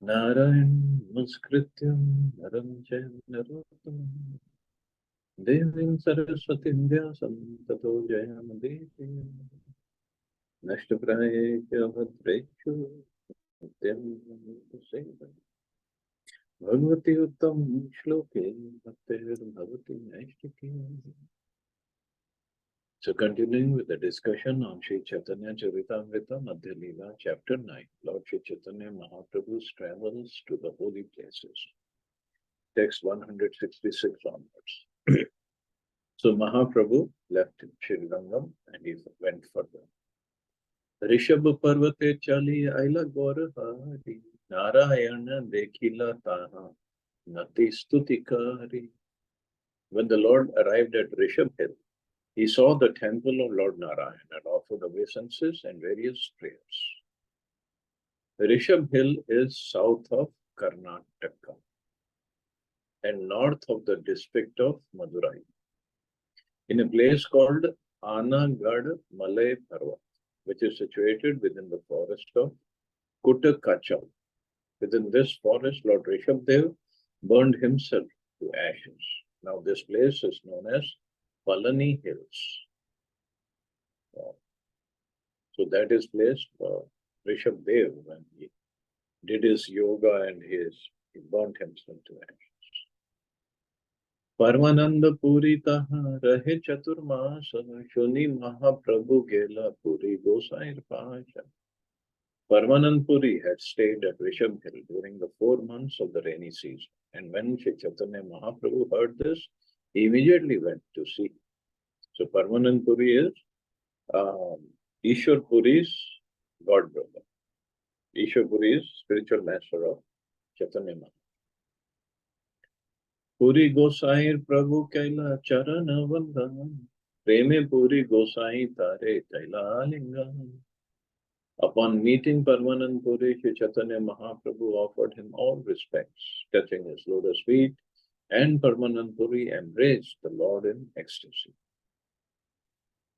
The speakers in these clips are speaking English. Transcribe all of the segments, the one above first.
Narayan Namaskrityam Naram Chaiva Narottamam Devim Saraswatim Vyasam Tato Jayamudite Nashtaprayeshu Bhadreshu Nityam Seva Bhagavati Uttam Shloke Bhaktir Bhavati Naishtiki. So continuing with the discussion on Sri Chaitanya Charitamrita Madhya Lila, Chapter 9, Lord Sri Chaitanya Mahaprabhu's travels to the holy places. Text 166 onwards. So Mahaprabhu left Srirangam and he went further. Rishabh Parvate Chali Aila Gaura Hari Narayana Dekhila Taha Nati Stutikari. When the Lord arrived at Rishabh Hill, he saw the temple of Lord Narayan and offered obeisances and various prayers. Rishabh Hill is south of Karnataka and north of the district of Madurai, in a place called Anagad Malay Parvat, which is situated within the forest of Kutakachal. Within this forest, Lord Rishabdev burned himself to ashes. Now this place is known as Palani Hills. So that is place for Rishabdev when he did his yoga and he burnt himself to ashes. Parmananda Puri taha rahe chaturmasa shuni Mahaprabhu gela Puri Gosair Pasha. Parmanand Puri had stayed at Rishabh Hill during the 4 months of the rainy season. And when Sri Chaitanya Mahaprabhu heard this, he immediately went to see. So Parmanand Puri is Ishwar Puri's god brother. Ishwar Puri is spiritual master of Chaitanya Mahaprabhu. Puri Gosair Prabhu Kaila Charana Vandan Preme Puri Gosai Tare Kaila Lingam. Upon meeting Parmanand Puri, Sri Chaitanya Mahaprabhu offered him all respects, touching his lotus feet, and Parmanand Puri embraced the Lord in ecstasy.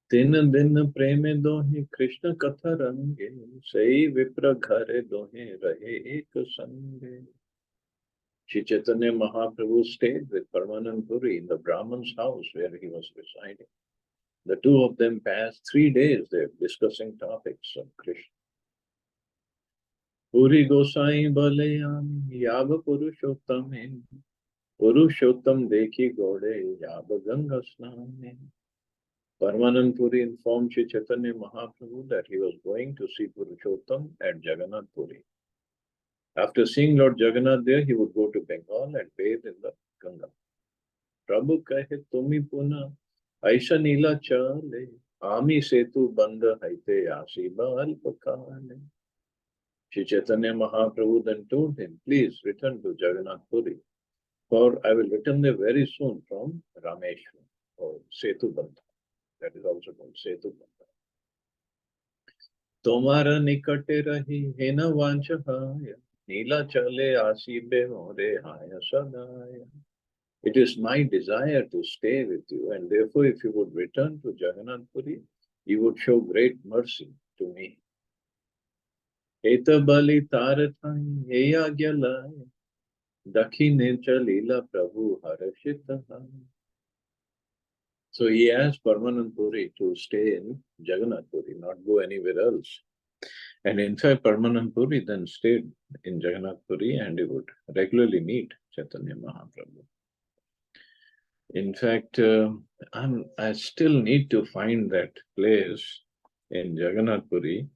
Tin din preme dohe Krishna katha range, sei vipra ghare dohe rahe ek sange. Sri Chaitanya Mahaprabhu stayed with Parmanand Puri in the Brahman's house where he was residing. The two of them passed 3 days there discussing topics of Krishna. Puri Gosai Balayam Yava Purushottam Purushottam Dekhi Gode Yava Ganga Snane. Parmanand Puri informed Sri Chaitanya Mahaprabhu that he was going to see Purushottam at Jagannath Puri. After seeing Lord Jagannath there, he would go to Bengal and bathe in the Ganga. Prabhu kahe tumi puna aisha nila chale ami setu banda haite asiba alpakale. Sri Chaitanya Mahaprabhu then told him, please return to Jagannath Puri, for I will return there very soon from Rameshwar or Setu Banda. That is also called Setu Banda. Tomara nikate rahi hena vanchahaya nila chale asibe more haya sadaya. It is my desire to stay with you, and therefore if you would return to Jagannath Puri, you would show great mercy to me. Eta bali tarathai heya gyalaya dakhine chalila prabhu harashitahai. So he asked Parmanand Puri to stay in Jagannath Puri, not go anywhere else. And in fact, Parmanand Puri then stayed in Jagannath Puri and he would regularly meet Chaitanya Mahaprabhu. In fact, I still need to find that place in Jagannath Puri.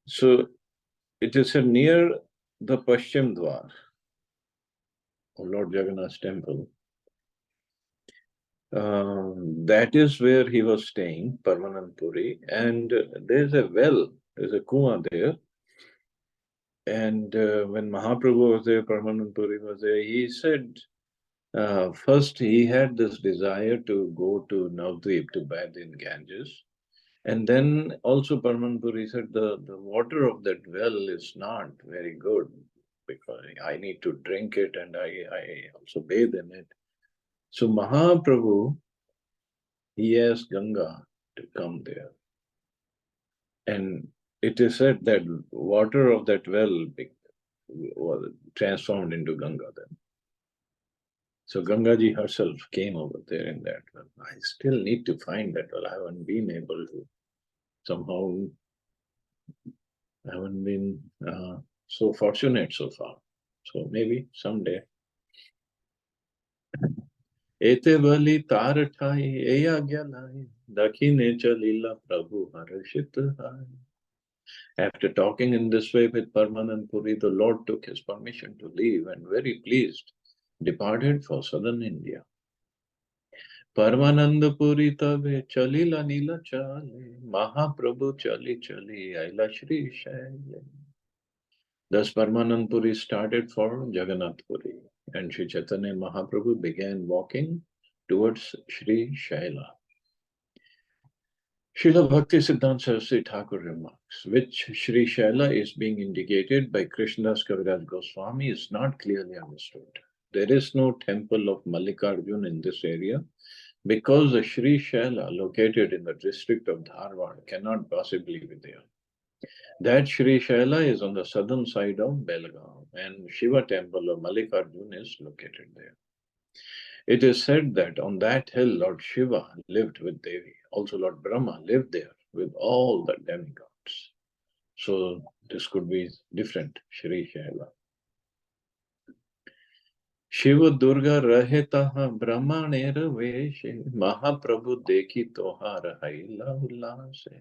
So it is near the Paschim Dwar of Lord Jagannath's temple. That is where he was staying, Parmanand Puri, and there's a well, there's a kuwa there. And when Mahaprabhu was there, Parmanand Puri was there, he said, first he had this desire to go to Navdvip to bathe in Ganges. And then also Parmanand Puri said, the water of that well is not very good because I need to drink it and I also bathe in it. So Mahaprabhu, he asked Ganga to come there. And it is said that water of that well was transformed into Ganga then. So Gangaji herself came over there in that. I still need to find that. Well, I haven't been able to. Somehow, I haven't been so fortunate so far. So maybe someday. एते बलि तार ठाई ए आज्ञा लाई दखिने चलीला प्रभु हर्षित hai. After talking in this way with Parmanand Puri, the Lord took his permission to leave and very pleased departed for southern India. Parmanand Puri tabe chalila nila chale, Mahaprabhu chali chali aila Shri Shaile. Thus Parmanand Puri started for Jagannath Puri, and Sri Chaitanya Mahaprabhu began walking towards Sri Shaila. Srila Bhakti Siddhanta Saraswati Thakur remarks, which Sri Shaila is being indicated by Krishnadas Kaviraj Goswami is not clearly understood. There is no temple of Mallikarjun in this area because the Sri Shaila located in the district of Dharwad cannot possibly be there. That Sri Shaila is on the southern side of Belgaum and Shiva temple of Mallikarjun is located there. It is said that on that hill Lord Shiva lived with Devi. Also Lord Brahma lived there with all the demigods. So this could be different, Shri Shaila. Shiva Durga rahe taha brahmaner veshe Mahaprabhu dekhi tohar haila ullase.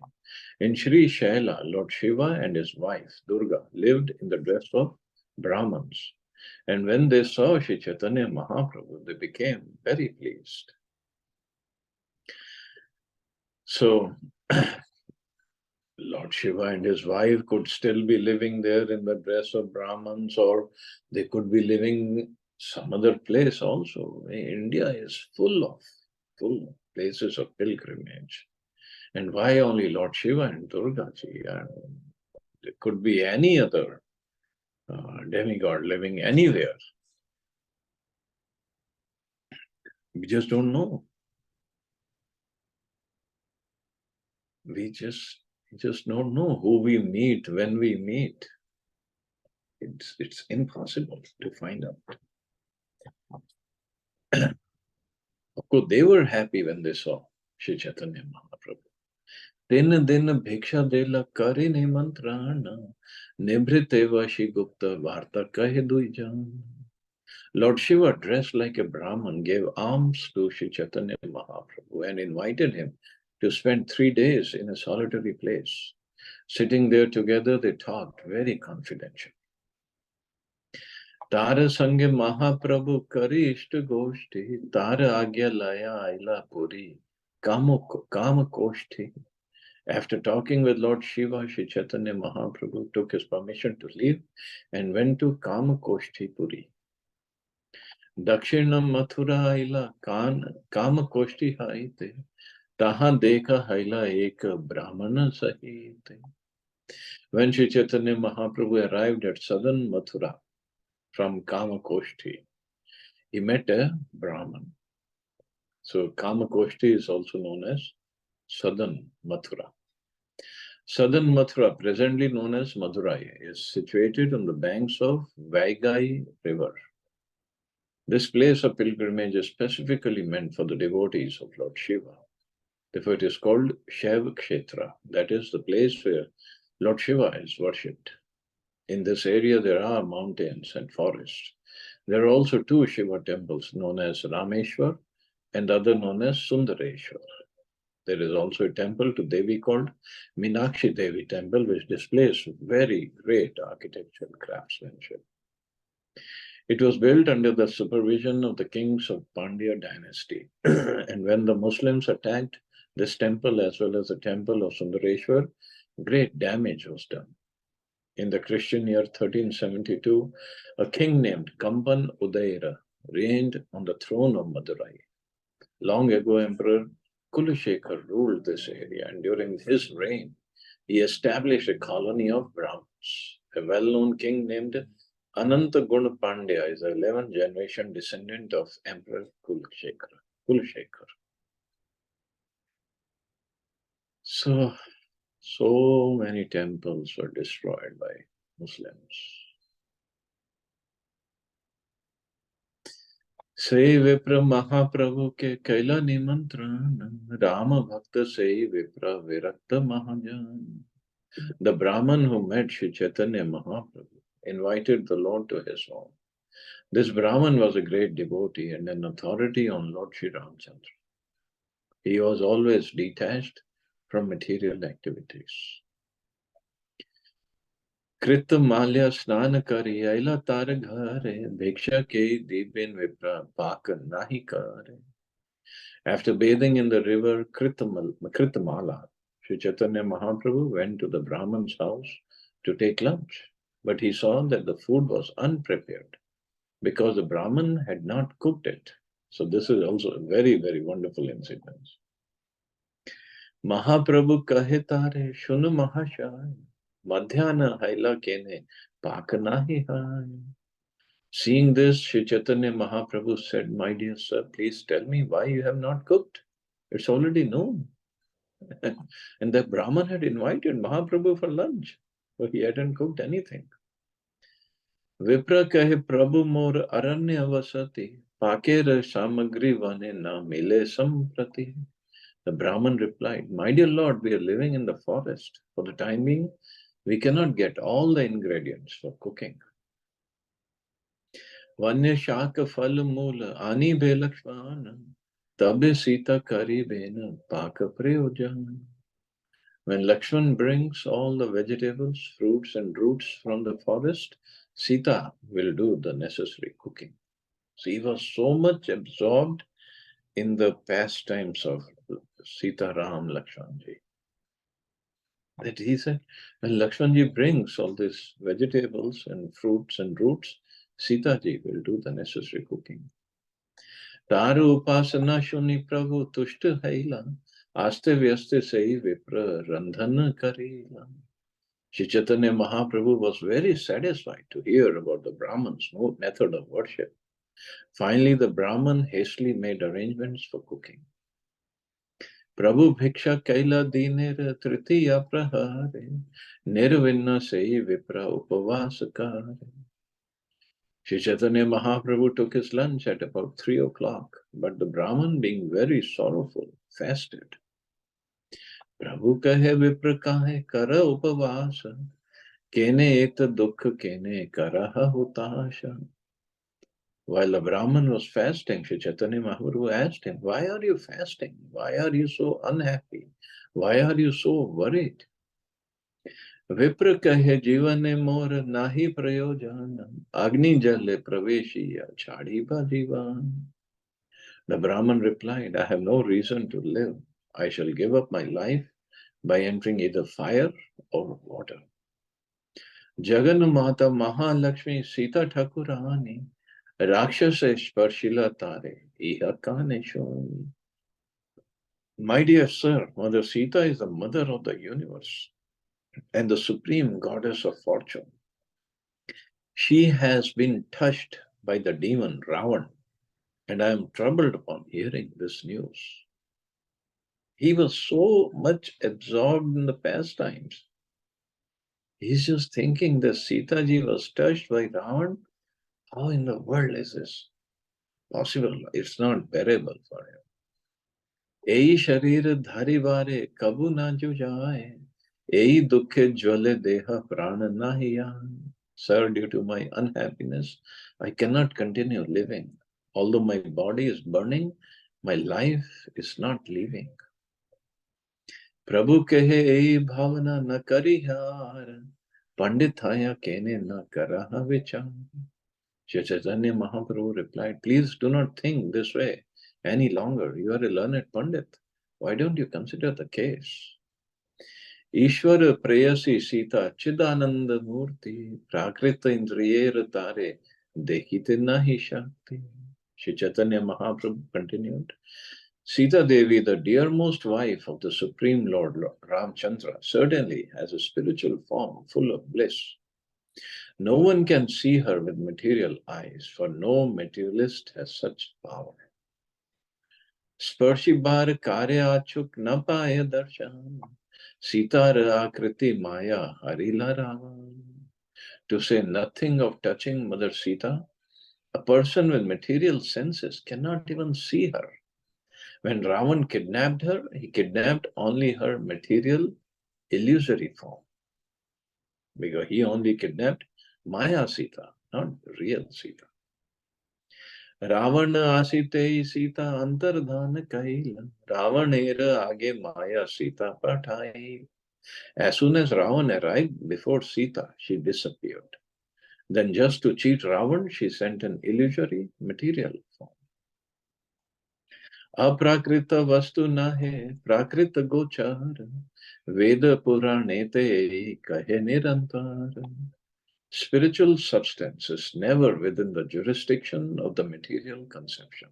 In Sri Shaila, Lord Shiva and his wife Durga lived in the dress of Brahmins. And when they saw Sri Chaitanya Mahaprabhu, they became very pleased. So, Lord Shiva and his wife could still be living there in the dress of Brahmins, or they could be living some other place also. India is full of places of pilgrimage. And why only Lord Shiva and Durga ji? There could be any other demigod living anywhere. We just don't know. We just don't know who we meet when we meet. It's impossible to find out. Of course, they were happy when they saw Shri Chaitanya Mahaprabhu. Din din bhiksha dela kari nimantrana, nibhrite vashi gupta varta kahe dui jan. Lord Shiva, dressed like a Brahmin, gave alms to Shri Chaitanya Mahaprabhu and invited him to spend 3 days in a solitary place. Sitting there together, they talked very confidentially. Tara Sange Mahaprabhu Kari Ishta Goshti, Tara Agya Laya Aila Puri, Kama Koshti. After talking with Lord Shiva, Shri Chaitanya Mahaprabhu took his permission to leave and went to Kama Koshti Puri. Dakshinam Mathura Aila Kama Koshti Haite, Taha Deka Haila Eka Brahmana Sahite. When Shri Chaitanya Mahaprabhu arrived at southern Mathura, from Kamakoshti, he met a Brahman. So Kamakoshti is also known as southern Mathura. Southern Mathura, presently known as Madurai, is situated on the banks of Vaigai River. This place of pilgrimage is specifically meant for the devotees of Lord Shiva. Therefore, it is called Shaiva Kshetra, that is the place where Lord Shiva is worshipped. In this area, there are mountains and forests. There are also 2 Shiva temples known as Rameshwar and the other known as Sundareshwar. There is also a temple to Devi called Meenakshi Devi Temple, which displays very great architectural craftsmanship. It was built under the supervision of the kings of Pandya dynasty. And when the Muslims attacked this temple as well as the temple of Sundareshwar, great damage was done. In the Christian year 1372, a king named Kamban Udaira reigned on the throne of Madurai. Long ago, Emperor Kulashekhar ruled this area, and during his reign, he established a colony of Brahmins. A well-known king named Ananta Guna Pandya is the 11th generation descendant of Emperor Kulashekhar. So many temples were destroyed by Muslims. से विप्र महाप्रभु के कैला निमंत्रण राम भक्त से विप्र विरक्त महाजन. The Brahman who met Sri Chaitanya Mahaprabhu invited the Lord to his home. This Brahman was a great devotee and an authority on Lord Sri Ramchandra. He was always detached from material activities. कृत माल्य स्नान करी अला तार घरे भिक्षा के दीपेन विप्र पाक नाही करे. After bathing in the river Kritamala, Sri Chaitanya Mahaprabhu went to the Brahman's house to take lunch, but he saw that the food was unprepared because the Brahman had not cooked it. So this is also a very, very wonderful incident. Mahaprabhu kahe tare shunu mahashay madhyana haila kene pak nahi hai. Seeing this, Sri Chaitanya Mahaprabhu said, "My dear sir, please tell me why you have not cooked. It's already noon." And the Brahman had invited Mahaprabhu for lunch, but he hadn't cooked anything. Vipra kahe Prabhu mor aranya vasati, pakera samagri vane na mile samprati. The Brahman replied, "My dear Lord, we are living in the forest. For the time being, we cannot get all the ingredients for cooking. Vanya shaka fal mula ani be lakshmana, tabe sita kari bena paka prayojan." When Lakshman brings all the vegetables, fruits, and roots from the forest, Sita will do the necessary cooking. So he was so much absorbed in the pastimes of Sita Ram Lakshmanji that he said, when Lakshmanji brings all these vegetables and fruits and roots, Sita ji will do the necessary cooking. Taru upasana shuni prabhu tushta haila, aste vyaste sei vipra randhana karila. Sri Chaitanya Mahaprabhu was very satisfied to hear about the Brahman's method of worship. Finally, the Brahman hastily made arrangements for cooking. Prabhu Bhiksha Kaila Dinera Tritiya Prahare Nirvinna Sei Vipra Upavasakare. Sri Chaitanya Mahaprabhu took his lunch at about 3 o'clock, but the Brahman, being very sorrowful, fasted. Prabhu kahe Vipra kahe kara upavasa Kene et dukha kene karaha hutasha. While the Brahman was fasting, Sri Chaitanya Mahaprabhu asked him, "Why are you fasting? Why are you so unhappy? Why are you so worried?" Vipra kahe jivane mor nahi prayojan, agni jale praveshiya chadiba jivan. The Brahman replied, "I have no reason to live. I shall give up my life by entering either fire or water." Jagan Mata Mahalakshmi Sita Thakurani Rakshasa Sparshila Tare Iha Kaneshwani. My dear sir, Mother Sita is the mother of the universe and the supreme goddess of fortune. She has been touched by the demon Ravan, and I am troubled upon hearing this news. He was so much absorbed in the pastimes. He's just thinking that Sita ji was touched by Ravan. How in the world is this possible? It's not bearable for him. Ei sharir dhari vare kabu na jujaye. Ei dukhe jwale deha prana nahiyan. Sir, due to my unhappiness, I cannot continue living. Although my body is burning, my life is not leaving. Prabhu kehe ei bhavana na karihar. Pandithaya kene na karaha vichar. Sri Chaitanya Mahaprabhu replied, "Please do not think this way any longer. You are a learned Pandit. Why don't you consider the case? Ishwara Prayasi Sita Chidananda Murti Prakrita Indriyera Tare Dekite Nahi Shakti." Sri Chaitanya Mahaprabhu continued, "Sita Devi, the dearmost wife of the Supreme Lord Ramchandra, certainly has a spiritual form full of bliss. No one can see her with material eyes, for no materialist has such power. Sparshi bar karya achuk na paya darshan. Sita akriti maya harila ravan." To say nothing of touching Mother Sita, A person with material senses cannot even see her. When Ravan kidnapped her, he kidnapped only her material, illusory form. Because he only kidnapped Maya Sita, not real Sita. Ravan आसिते Sita अंतर्धान कहिला रावणेर आगे Maya Sita pathai. As soon as Ravan arrived before Sita, she disappeared. Then just to cheat Ravan, she sent an illusory material form. अप्राकृत वस्तु न है प्राकृत गोचर वेद पुराणे ते कहे निरंतर. Spiritual substance is never within the jurisdiction of the material conception.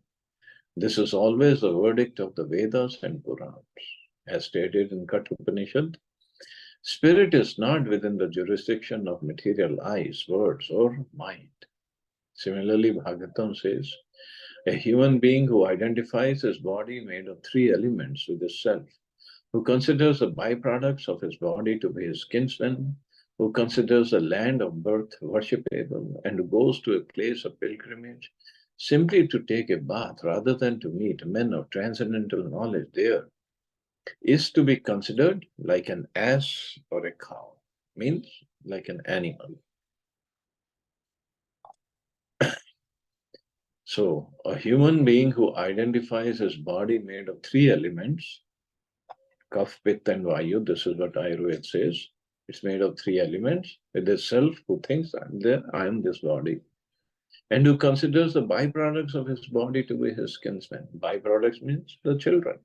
This is always the verdict of the Vedas and Puranas. As stated in Kathopanishad, spirit is not within the jurisdiction of material eyes, words, or mind. Similarly, Bhagavatam says, a human being who identifies his body made of three elements with his self, who considers the byproducts of his body to be his kinsmen, who considers the land of birth worshipable, and who goes to a place of pilgrimage simply to take a bath rather than to meet men of transcendental knowledge there, is to be considered like an ass or a cow, means like an animal. So, a human being who identifies his body made of three elements, Kaf, Pitta, and Vayu, this is what Ayurveda says. It's made of three elements, with the self who thinks, I'm there, I am this body, and who considers the byproducts of his body to be his kinsmen. Byproducts means the children,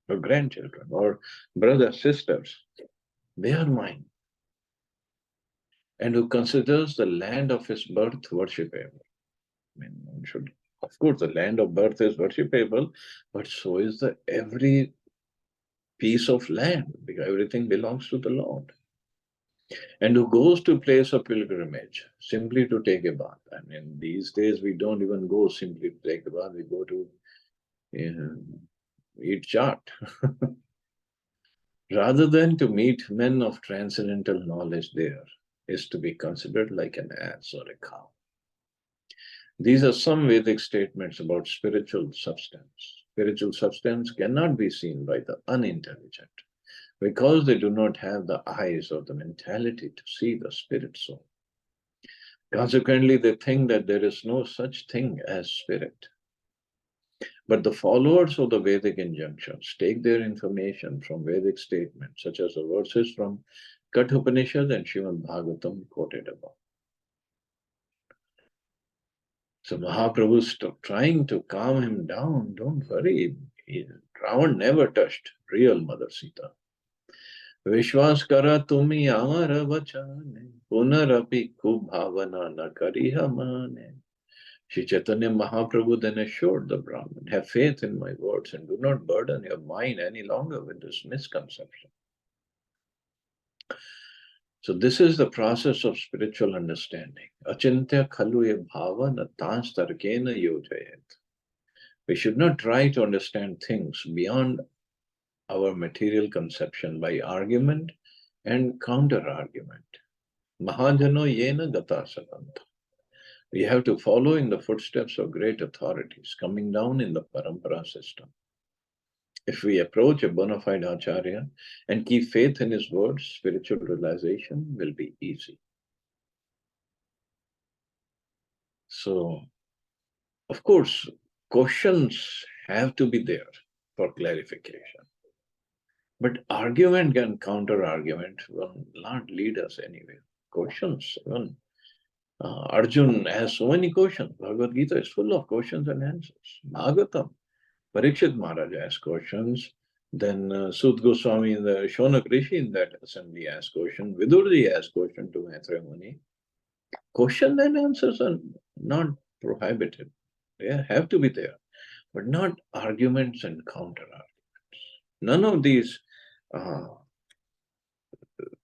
or grandchildren, or brothers, sisters. They are mine. And who considers the land of his birth worshipable. I mean, one should, of course, the land of birth is worshipable, but so is the every piece of land, because everything belongs to the Lord. And who goes to place of pilgrimage simply to take a bath. I mean, these days we don't even go simply to take a bath, we go to eat chaat. Rather than to meet men of transcendental knowledge there, is to be considered like an ass or a cow. These are some Vedic statements about spiritual substance. Spiritual substance cannot be seen by the unintelligent because they do not have the eyes or the mentality to see the spirit soul. Consequently, they think that there is no such thing as spirit. But the followers of the Vedic injunctions take their information from Vedic statements, such as the verses from Kathopanishad and Srimad Bhagavatam quoted above. So Mahaprabhu is trying to calm him down. Don't worry. Ravan never touched real Mother Sita. Vishwas kara tumi amara vachane, punarapi kubhavana na kariha mane. Shri Chaitanya Mahaprabhu then assured the Brahmin, have faith in my words and do not burden your mind any longer with this misconception. So this is the process of spiritual understanding. Achintya khalu bhava natans tarkena yojayat. We should not try to understand things beyond our material conception by argument and counter-argument. Mahajano yena gata sakanta. We have to follow in the footsteps of great authorities coming down in the parampara system. If we approach a bona fide acharya and keep faith in his words, spiritual realization will be easy. So, of course, questions have to be there for clarification. But argument and counter-argument will not lead us anywhere. Questions, even Arjun has so many questions. Bhagavad Gita is full of questions and answers. Bhagavatam, Parikshit Maharaj asked questions. Then Sud Goswami, the Shonak Rishi in that assembly asked questions. Vidurji asked questions to Maitreya Muni. Question and answers are not prohibited. They have to be there, but not arguments and counter-arguments. None of these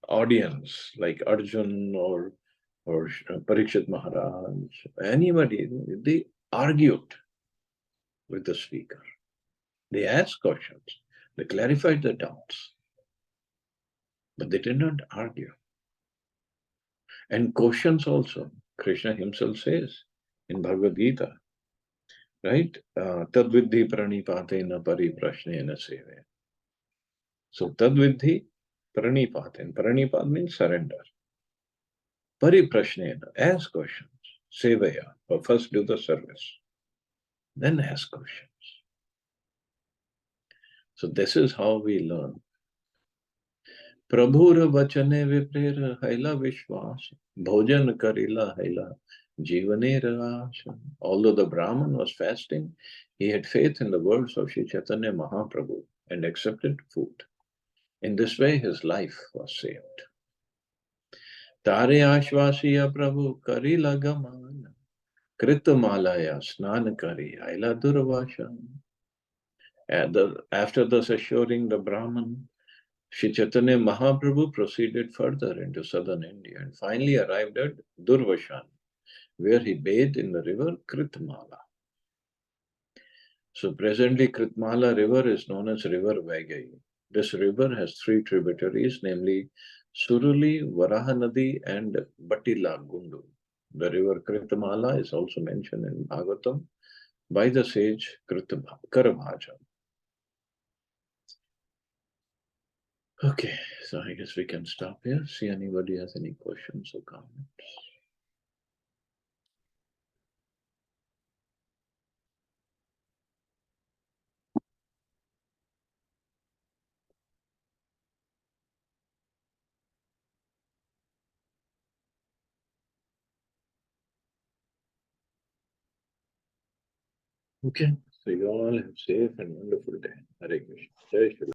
audience like Arjun or Parikshit Maharaj, anybody, they argued with the speaker. They asked questions. They clarified the doubts. But they did not argue. And questions also, Krishna himself says, in Bhagavad Gita, right? Tadvidhi pranipatena pariprashnena seve. So tadvidhi pranipaten. Pranipat means surrender. Pariprashnena, ask questions. Sevaya, but first do the service. Then ask questions. So this is how we learn. प्रभुर वचने विप्रेर हैला विश्वास भोजन करिला हैला जीवनेर आश. Although the Brahman was fasting, he had faith in the words of Sri Chaitanya Mahaprabhu and accepted food. In this way, his life was saved. तारे आश्वासिया प्रभु करिला गमान कृत मालाया स्नान करी आइला दुर्वासन. After thus assuring the Brahman, Sri Chaitanya Mahaprabhu proceeded further into southern India and finally arrived at Durvashan, where he bathed in the river Kritmala. So presently Kritmala river is known as River Vaigai. This river has three tributaries, namely Suruli, Varahanadi and Batila Gundu. The river Kritmala is also mentioned in Bhagavatam by the sage Karavhaja. Okay, so I guess we can stop here. See anybody has any questions or comments. Okay, so you all have a safe and wonderful day. Hare Krishna. Jai Shri